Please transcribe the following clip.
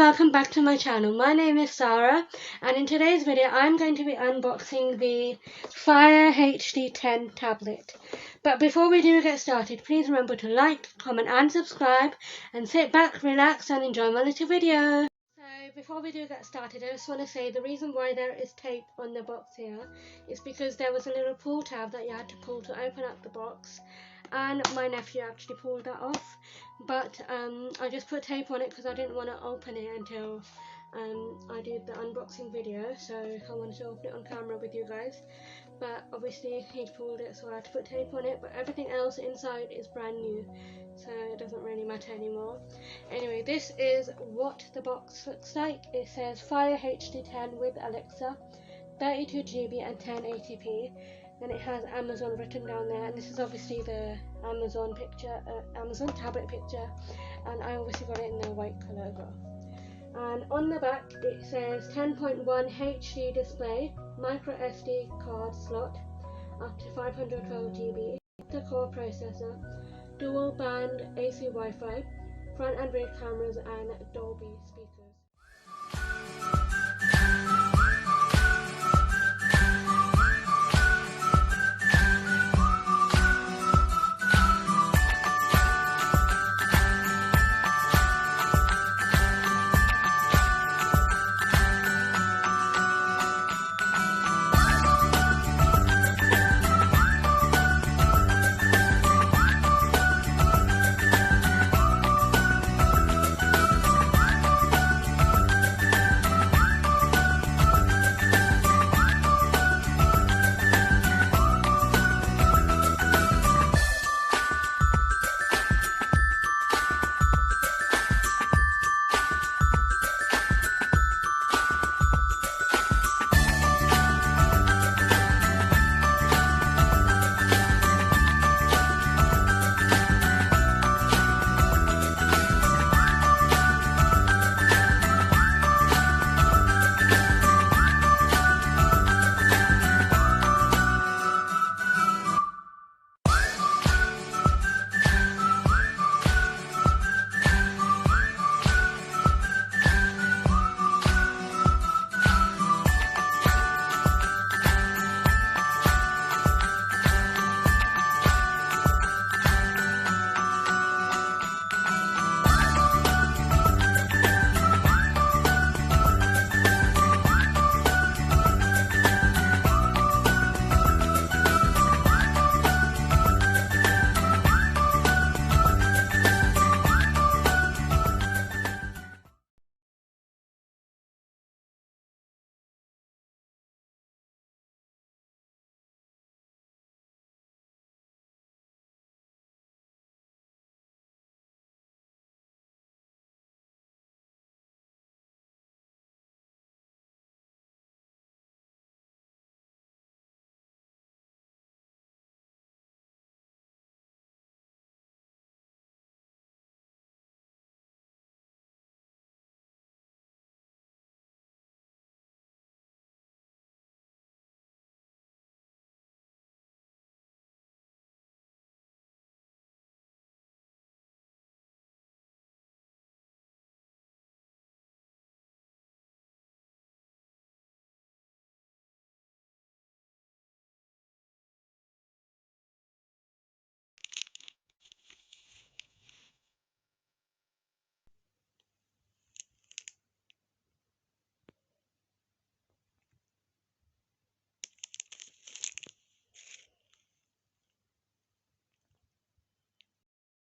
welcome back to my channel. My name is Sarah, and in today's video I'm going to be unboxing the Fire HD10 tablet. But before we do get started, please remember to like, comment and subscribe, and sit back, relax and enjoy my little video. So before we do get started, I just want to say the reason why there is tape on the box here is because there was a little pull tab that you had to pull to open up the box, and my nephew actually pulled that off, but I just put tape on it because I didn't want to open it until I did the unboxing video, so I wanted to open it on camera with you guys. But obviously he'd pulled it, so I had to put tape on it, but everything else inside is brand new, so it doesn't really matter anymore. Anyway, this is what the box looks like. It says Fire HD10 with Alexa, 32GB and 1080p. Then it has Amazon written down there, and this is obviously the Amazon picture, Amazon tablet picture, and I obviously got it in the white colour as well. And on the back it says 10.1 HD display, micro SD card slot, up to 512GB, octa-core processor, dual band AC Wi-Fi, front and rear cameras and Dolby speakers.